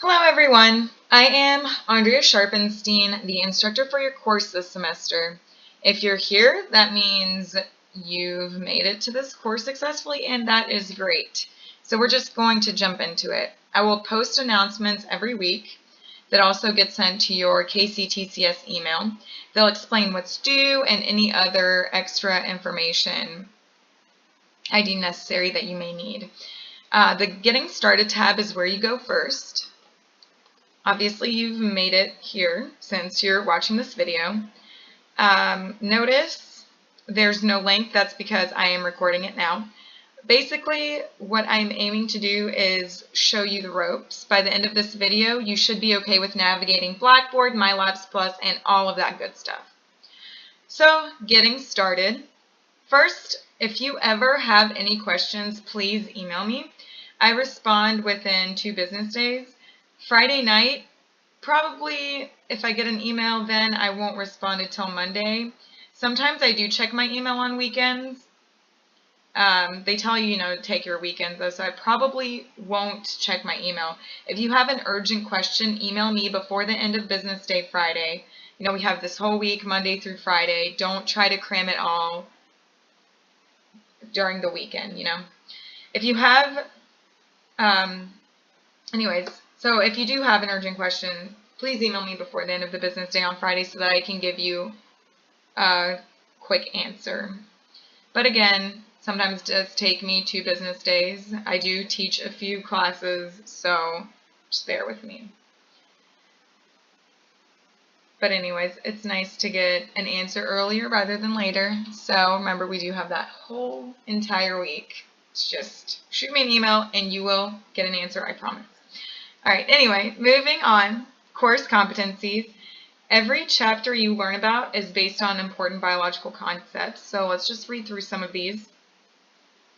Hello everyone, I am Andrea Sharpenstein, the instructor for your course this semester. If you're here, that means you've made it to this course successfully, and that is great. So we're just going to jump into it. I will post announcements every week that also get sent to your KCTCS email. They'll explain what's due and any other extra information I deem necessary that you may need. The Getting Started tab is where you go first. Obviously, you've made it here since you're watching this video. Notice there's no link. That's because I am recording it now. Basically, what I'm aiming to do is show you the ropes. By the end of this video, you should be okay with navigating Blackboard, MyLabs Plus, and all of that good stuff. So, getting started. First, if you ever have any questions, please email me. I respond within 2 business days. Friday night, probably if I get an email, then I won't respond until Monday. Sometimes I do check my email on weekends. They tell you, to take your weekends though, so I probably won't check my email. If you have an urgent question, email me before the end of business day Friday. We have this whole week, Monday through Friday. Don't try to cram it all during the weekend, If you have, anyways, so if you do have an urgent question, please email me before the end of the business day on Friday so that I can give you a quick answer. But again, sometimes it does take me 2 business days. I do teach a few classes, so just bear with me. But anyways, it's nice to get an answer earlier rather than later. So remember, we do have that whole entire week. It's just shoot me an email and you will get an answer, I promise. Alright, anyway, moving on. Course competencies. Every chapter you learn about is based on important biological concepts. So let's just read through some of these.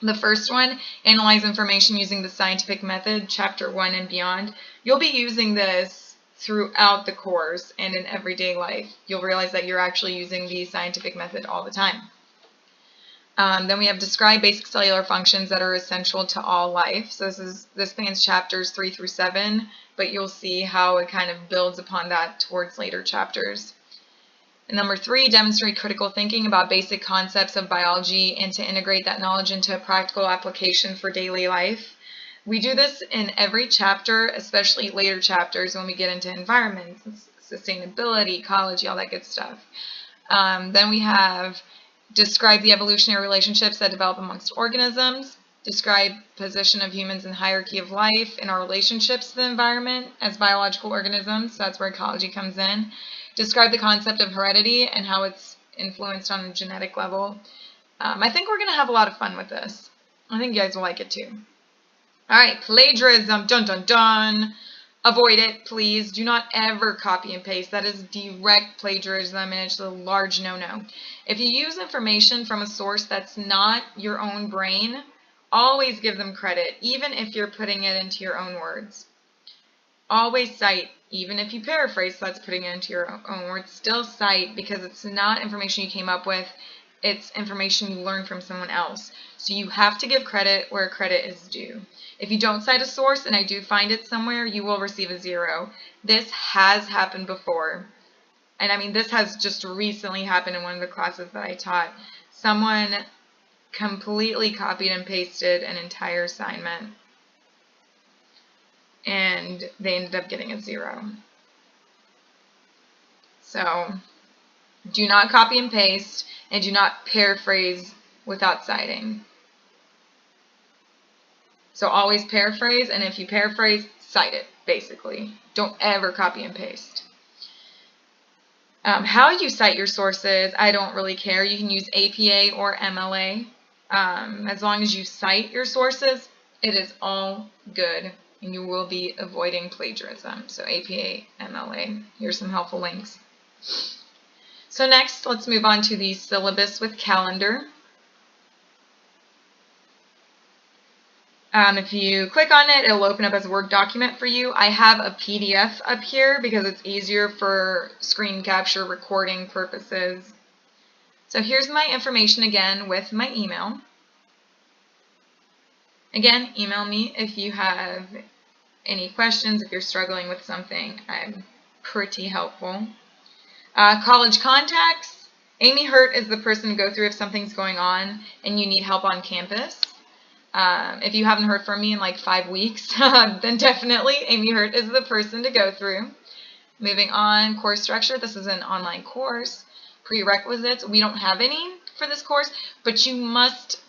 The first one, analyze information using the scientific method, chapter 1 and beyond. You'll be using this throughout the course and in everyday life. You'll realize that you're actually using the scientific method all the time. Then we have describe basic cellular functions that are essential to all life. So this spans chapters 3 through 7, but you'll see how it kind of builds upon that towards later chapters. And number 3, demonstrate critical thinking about basic concepts of biology and to integrate that knowledge into a practical application for daily life. We do this in every chapter, especially later chapters when we get into environment, sustainability, ecology, all that good stuff. Then we have describe the evolutionary relationships that develop amongst organisms, describe position of humans in hierarchy of life and our relationships to the environment as biological organisms, so that's where ecology comes in. Describe the concept of heredity and how it's influenced on a genetic level. I think we're going to have a lot of fun with this. I think you guys will like it too. Alright, plagiarism, dun dun dun. Avoid it, please. Do not ever copy and paste. That is direct plagiarism, and it's a large no-no. If you use information from a source that's not your own brain, always give them credit, even if you're putting it into your own words. Always cite, even if you paraphrase, so that's putting it into your own words. Still cite, because it's not information you came up with. It's information you learned from someone else. So you have to give credit where credit is due. If you don't cite a source and I do find it somewhere, you will receive a 0. This has happened before. And I mean, this has just recently happened in one of the classes that I taught. Someone completely copied and pasted an entire assignment, and they ended up getting a 0. So do not copy and paste, and do not paraphrase without citing. So always paraphrase, and if you paraphrase, cite it, basically. Don't ever copy and paste. How you cite your sources, I don't really care. You can use APA or MLA. As long as you cite your sources, it is all good, and you will be avoiding plagiarism. So APA, MLA. Here's some helpful links. So next, let's move on to the syllabus with calendar. If you click on it, it'll open up as a Word document for you. I have a PDF up here because it's easier for screen capture recording purposes. So here's my information again with my email. Again, email me if you have any questions, if you're struggling with something, I'm pretty helpful. College contacts. Amy Hurt is the person to go through if something's going on and you need help on campus. If you haven't heard from me in like 5 weeks, then definitely Amy Hurt is the person to go through. Moving on, course structure. This is an online course. Prerequisites. We don't have any for this course, but you must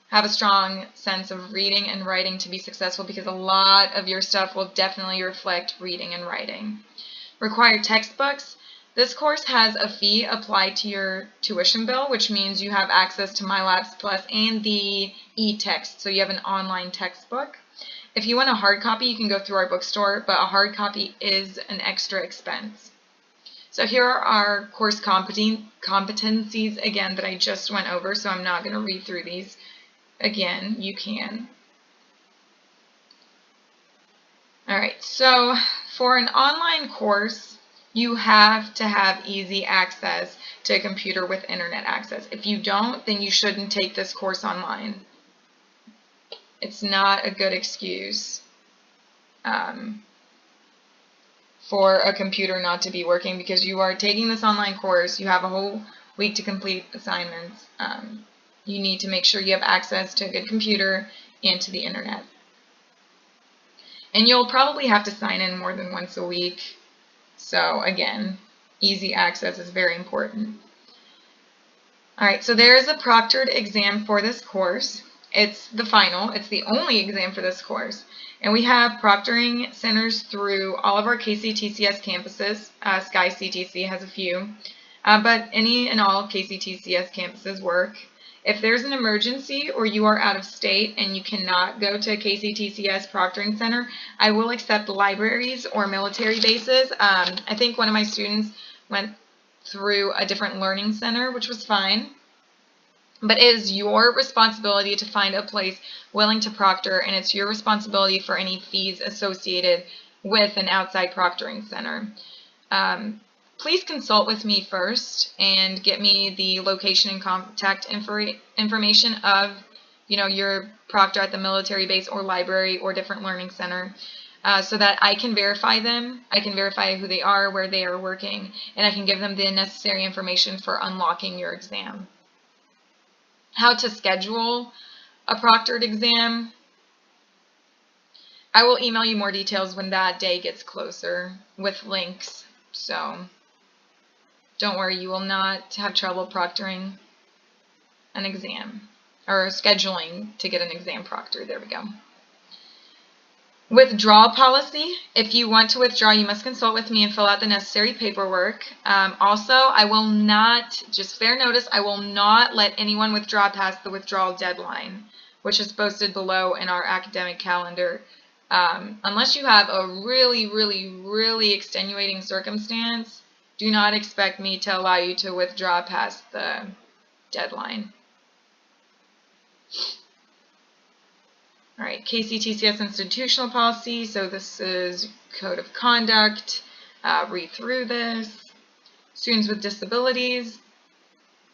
have a strong sense of reading and writing to be successful, because a lot of your stuff will definitely reflect reading and writing. Required textbooks. This course has a fee applied to your tuition bill, which means you have access to MyLabs Plus and the e-text, so you have an online textbook. If you want a hard copy, you can go through our bookstore, but a hard copy is an extra expense. So here are our course competencies again that I just went over, so I'm not going to read through these again. You can. Alright, so for an online course, you have to have easy access to a computer with internet access. If you don't, then you shouldn't take this course online. It's not a good excuse for a computer not to be working, because you are taking this online course. You have a whole week to complete assignments. You need to make sure you have access to a good computer and to the internet. And you'll probably have to sign in more than once a week. So again, easy access is very important. Alright, so there is a proctored exam for this course. It's the final. It's the only exam for this course. And we have proctoring centers through all of our KCTCS campuses. Sky CTC has a few. But any and all KCTCS campuses work. If there's an emergency or you are out of state and you cannot go to a KCTCS proctoring center, I will accept libraries or military bases. I think one of my students went through a different learning center, which was fine. But it is your responsibility to find a place willing to proctor, and it's your responsibility for any fees associated with an outside proctoring center. Please consult with me first and get me the location and contact information of, your proctor at the military base or library or different learning center, so that I can verify them. I can verify who they are, where they are working, and I can give them the necessary information for unlocking your exam. How to schedule a proctored exam. I will email you more details when that day gets closer with links. So don't worry, you will not have trouble proctoring an exam, or scheduling to get an exam proctored. There we go. Withdrawal policy. If you want to withdraw, you must consult with me and fill out the necessary paperwork. Also, I will not, just fair notice, I will not let anyone withdraw past the withdrawal deadline, which is posted below in our academic calendar. Unless you have a really, really, really extenuating circumstance, do not expect me to allow you to withdraw past the deadline. All right, KCTCS institutional policy. So this is code of conduct. Read through this. Students with disabilities.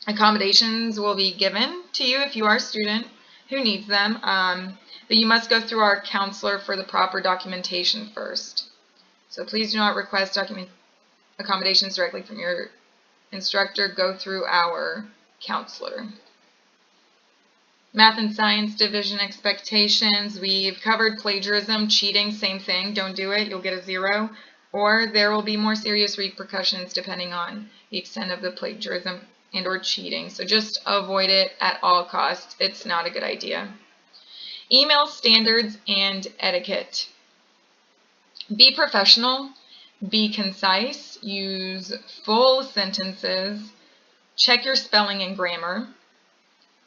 Accommodations will be given to you if you are a student who needs them. But you must go through our counselor for the proper documentation first. So please do not request accommodations directly from your instructor. Go through our counselor. Math and Science Division expectations. We've covered plagiarism, cheating, same thing. Don't do it. You'll get a 0. Or there will be more serious repercussions depending on the extent of the plagiarism and or cheating. So just avoid it at all costs. It's not a good idea. Email standards and etiquette. Be professional. Be concise. Use full sentences. Check your spelling and grammar.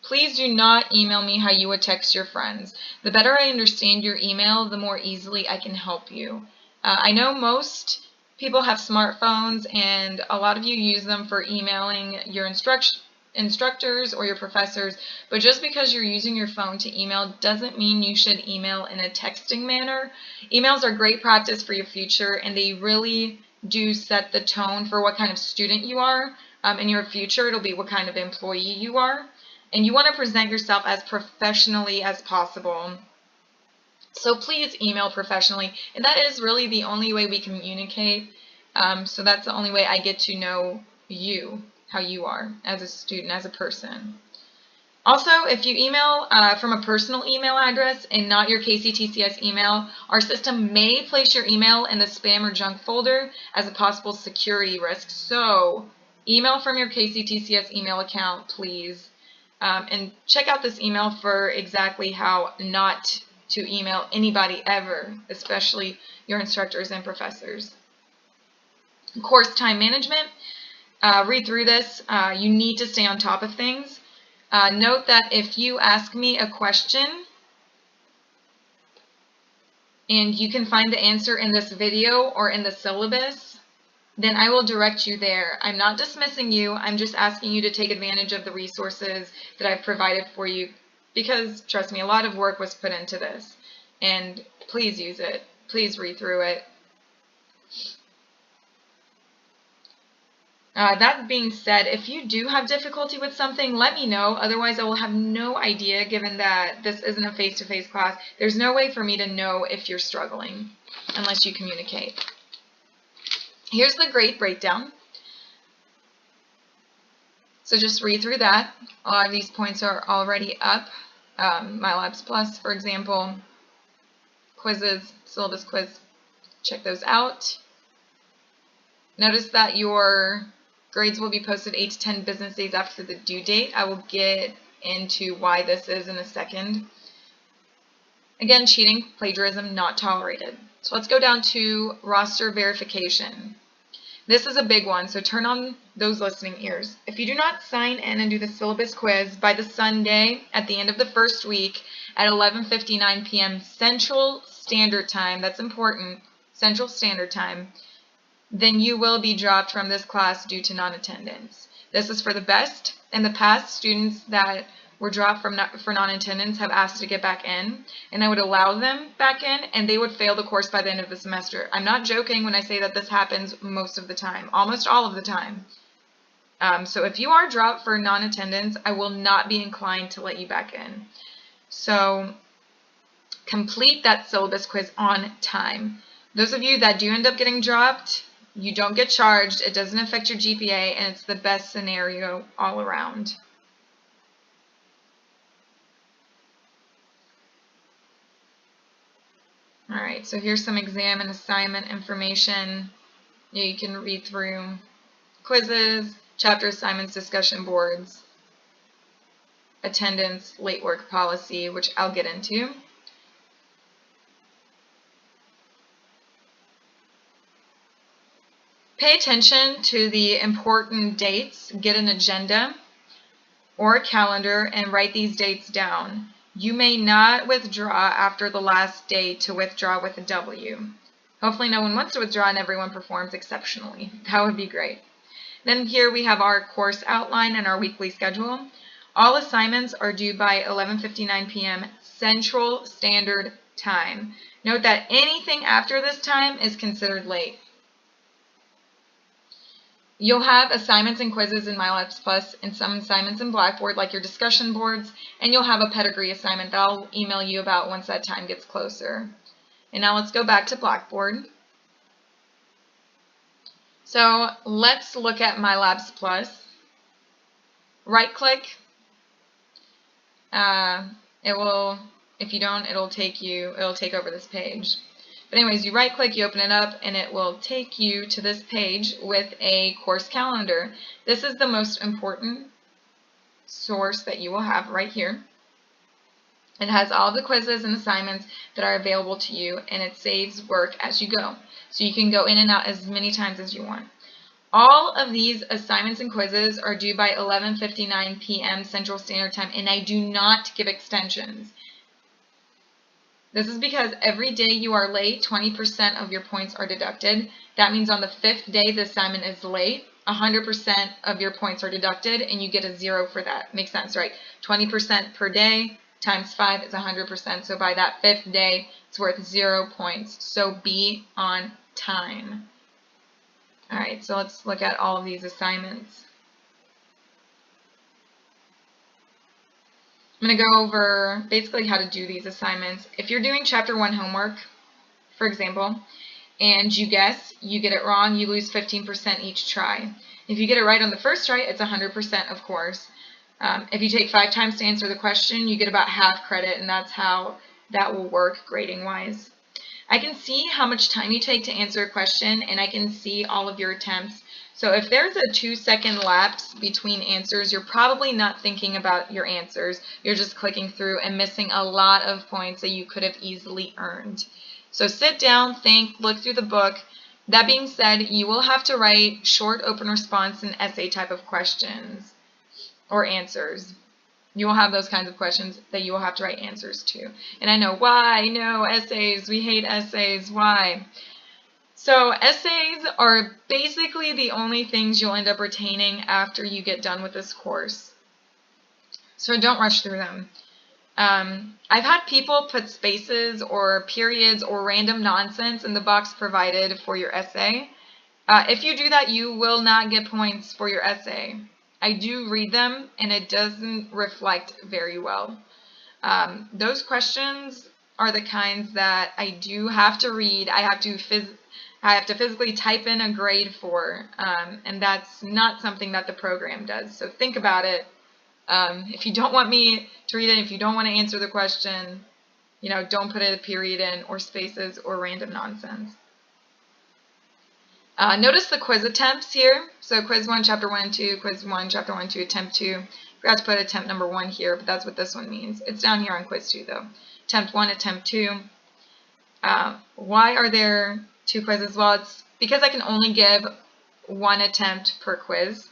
Please do not email me how you would text your friends. The better I understand your email, the more easily I can help you. I know most people have smartphones, and a lot of you use them for emailing your instructors or your professors, but just because you're using your phone to email doesn't mean you should email in a texting manner. Emails are great practice for your future, and they really do set the tone for what kind of student you are. In your future, it'll be what kind of employee you are. And you want to present yourself as professionally as possible. So please email professionally. And that is really the only way we communicate. So that's the only way I get to know you, how you are as a student, as a person. Also, if you email from a personal email address and not your KCTCS email, our system may place your email in the spam or junk folder as a possible security risk. So email from your KCTCS email account, please. And check out this email for exactly how not to email anybody ever, especially your instructors and professors. Course time management. Read through this. You need to stay on top of things. Note that if you ask me a question and you can find the answer in this video or in the syllabus, then I will direct you there. I'm not dismissing you. I'm just asking you to take advantage of the resources that I've provided for you because, trust me, a lot of work was put into this. And please use it. Please read through it. That being said, if you do have difficulty with something, let me know. Otherwise, I will have no idea, given that this isn't a face-to-face class. There's no way for me to know if you're struggling unless you communicate. Here's the grade breakdown. So just read through that. A lot of these points are already up. MyLabs Plus, for example, quizzes, syllabus quiz, check those out. Notice that your grades will be posted 8 to 10 business days after the due date. I will get into why this is in a second. Again, cheating, plagiarism, not tolerated. So let's go down to roster verification. This is a big one, so turn on those listening ears. If you do not sign in and do the syllabus quiz by the Sunday at the end of the first week at 11:59 p.m. Central Standard Time, that's important, Central Standard Time, then you will be dropped from this class due to non-attendance. This is for the best. In the past, students that were dropped for non-attendance have asked to get back in, and I would allow them back in, and they would fail the course by the end of the semester. I'm not joking when I say that this happens most of the time, almost all of the time. So if you are dropped for non-attendance, I will not be inclined to let you back in. So complete that syllabus quiz on time. Those of you that do end up getting dropped, you don't get charged, it doesn't affect your GPA, and it's the best scenario all around. Alright, so here's some exam and assignment information. You can read through quizzes, chapter assignments, discussion boards, attendance, late work policy, which I'll get into. Pay attention to the important dates. Get an agenda or a calendar and write these dates down. You may not withdraw after the last day to withdraw with a W. Hopefully no one wants to withdraw and everyone performs exceptionally. That would be great. Then here we have our course outline and our weekly schedule. All assignments are due by 11:59 p.m. Central Standard Time. Note that anything after this time is considered late. You'll have assignments and quizzes in MyLabs Plus and some assignments in Blackboard, like your discussion boards, and you'll have a pedigree assignment that I'll email you about once that time gets closer. And now let's go back to Blackboard. So let's look at MyLabs Plus. Right-click. If you don't, it'll take over this page. But anyways, you right click, you open it up, and it will take you to this page with a course calendar. This is the most important source that you will have right here. It has all the quizzes and assignments that are available to you, and it saves work as you go. So you can go in and out as many times as you want. All of these assignments and quizzes are due by 11:59 p.m. Central Standard Time, and I do not give extensions. This is because every day you are late, 20% of your points are deducted. That means on the 5th day the assignment is late, 100% of your points are deducted, and you get a 0 for that. Makes sense, right? 20% per day times 5 is 100%. So by that 5th day, it's worth 0 points. So be on time. All right, so let's look at all of these assignments. I'm going to go over basically how to do these assignments. If you're doing chapter 1 homework, for example, and you guess, you get it wrong, you lose 15% each try. If you get it right on the first try, it's 100%, of course. If you take 5 times to answer the question, you get about half credit, and that's how that will work grading-wise. I can see how much time you take to answer a question, and I can see all of your attempts. So if there's a 2-second lapse between answers, you're probably not thinking about your answers. You're just clicking through and missing a lot of points that you could have easily earned. So sit down, think, look through the book. That being said, you will have to write short open response and essay type of questions or answers. You will have those kinds of questions that you will have to write answers to. And I know, why? No, essays. We hate essays. Why? So essays are basically the only things you'll end up retaining after you get done with this course. So don't rush through them. I've had people put spaces or periods or random nonsense in the box provided for your essay. If you do that, you will not get points for your essay. I do read them, and it doesn't reflect very well. Those questions are the kinds that I do have to read. I have to physically type in a grade for, and that's not something that the program does. So think about it. If you don't want me to read it, if you don't want to answer the question, don't put a period in or spaces or random nonsense. Notice the quiz attempts here. So quiz 1, chapter 1 and 2, quiz 1, chapter 1, 2, attempt 2. Forgot to put attempt number 1 here, but that's what this one means. It's down here on quiz 2 though. Attempt 1, attempt 2. Why are there 2 quizzes? Well, it's because I can only give 1 attempt per quiz.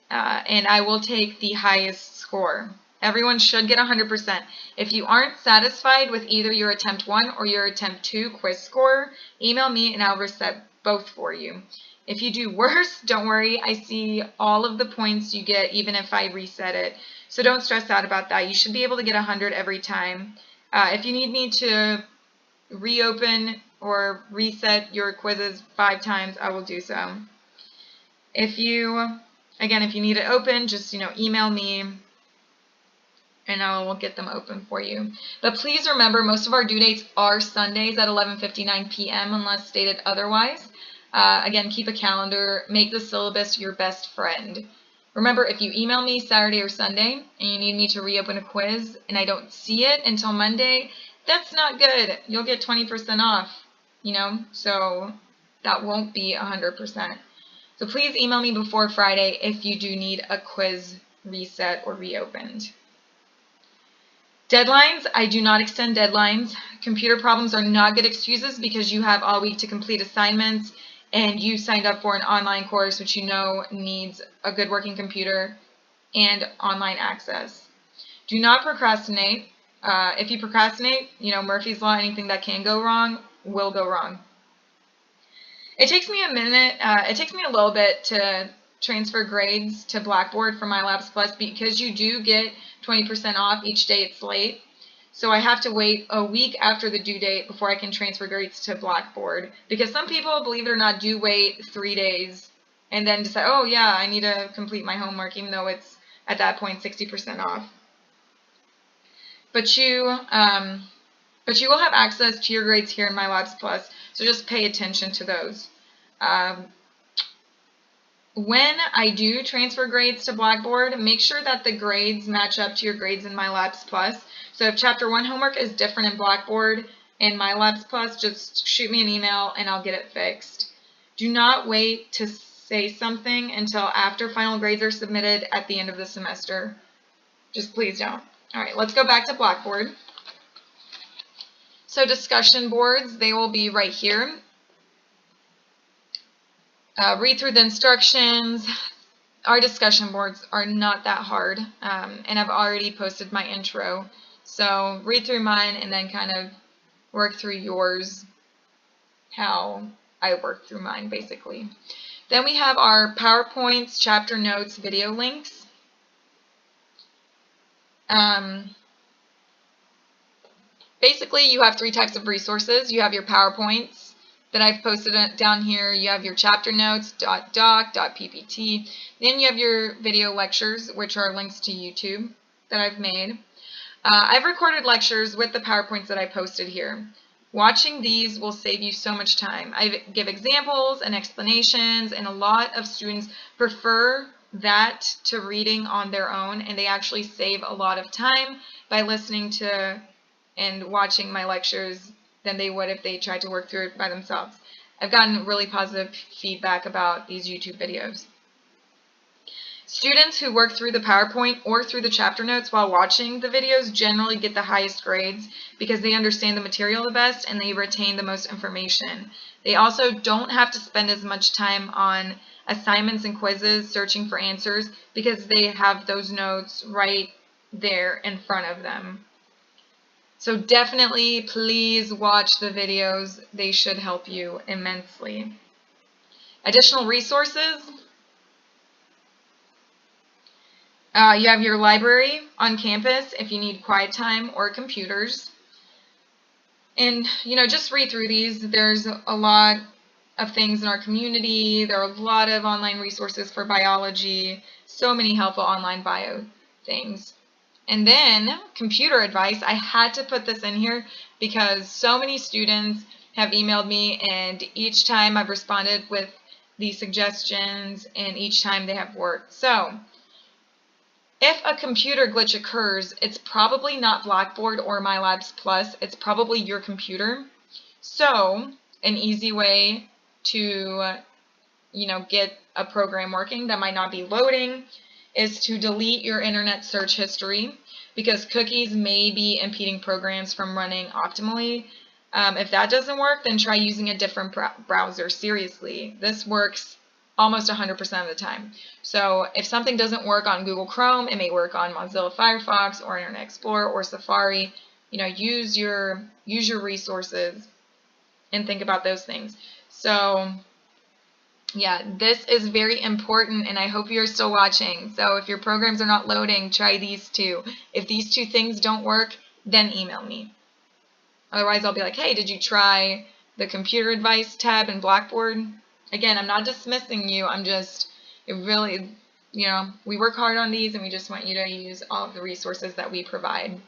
And I will take the highest score. Everyone should get 100%. If you aren't satisfied with either your attempt 1 or your attempt 2 quiz score, email me and I'll reset both for you. If you do worse, don't worry. I see all of the points you get even if I reset it. So don't stress out about that. You should be able to get 100 every time. If you need me to reopen or reset your quizzes 5 times, I will do so. If you need it open, just email me and I will get them open for you. But please remember, most of our due dates are Sundays at 11:59 p.m. unless stated otherwise. Again, keep a calendar. Make the syllabus your best friend. Remember, if you email me Saturday or Sunday and you need me to reopen a quiz and I don't see it until Monday, that's not good. You'll get 20% off, so that won't be 100%. So please email me before Friday if you do need a quiz reset or reopened. Deadlines, I do not extend deadlines. Computer problems are not good excuses because you have all week to complete assignments and you signed up for an online course which needs a good working computer and online access. Do not procrastinate. If you procrastinate, Murphy's Law, anything that can go wrong will go wrong. It takes me a minute, it takes me a little bit to transfer grades to Blackboard for MyLabs Plus because you do get 20% off each day it's late. So I have to wait a week after the due date before I can transfer grades to Blackboard because some people, believe it or not, do wait 3 days and then decide, oh yeah, I need to complete my homework even though it's at that point 60% off. But you will have access to your grades here in MyLabs Plus, so just pay attention to those. When I do transfer grades to Blackboard, make sure that the grades match up to your grades in MyLabs Plus. So if Chapter 1 homework is different in Blackboard and MyLabs Plus, just shoot me an email and I'll get it fixed. Do not wait to say something until after final grades are submitted at the end of the semester. Just please don't. All right, let's go back to Blackboard. So discussion boards, they will be right here. Read through the instructions. Our discussion boards are not that hard, and I've already posted my intro. So read through mine and then kind of work through yours, how I work through mine basically. Then we have our PowerPoints, chapter notes, video links. Basically, you have 3 types of resources. You have your PowerPoints that I've posted down here. You have your chapter notes, .doc, .ppt. Then you have your video lectures, which are links to YouTube that I've made. I've recorded lectures with the PowerPoints that I posted here. Watching these will save you so much time. I give examples and explanations, and a lot of students prefer that to reading on their own, and they actually save a lot of time by listening to and watching my lectures than they would if they tried to work through it by themselves. I've gotten really positive feedback about these YouTube videos. Students who work through the PowerPoint or through the chapter notes while watching the videos generally get the highest grades because they understand the material the best and they retain the most information. They also don't have to spend as much time on assignments and quizzes searching for answers because they have those notes right there in front of them. So definitely, please watch the videos. They should help you immensely. Additional resources. You have your library on campus if you need quiet time or computers. And, just read through these. There's a lot of things in our community. There are a lot of online resources for biology. So many helpful online bio things. And then computer advice. I had to put this in here because so many students have emailed me, and each time I've responded with these suggestions, and each time they have worked. So if a computer glitch occurs, it's probably not Blackboard or MyLabs Plus. It's probably your computer. So an easy way to, get a program working that might not be loading is to delete your internet search history because cookies may be impeding programs from running optimally. If that doesn't work, then try using a different browser. Seriously, this works almost 100% of the time. So if something doesn't work on Google Chrome, it may work on Mozilla Firefox or Internet Explorer or Safari. Use your resources and think about those things. So yeah, this is very important, and I hope you're still watching. So if your programs are not loading, try these two. If these two things don't work, then email me. Otherwise, I'll be like, hey, did you try the computer advice tab in Blackboard? Again, I'm not dismissing you. I'm just, it really, we work hard on these, and we just want you to use all of the resources that we provide.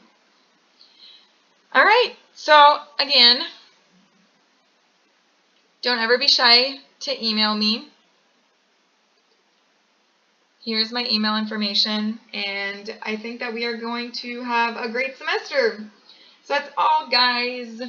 All right, so again, don't ever be shy to email me. Here's my email information, and I think that we are going to have a great semester. So that's all, guys.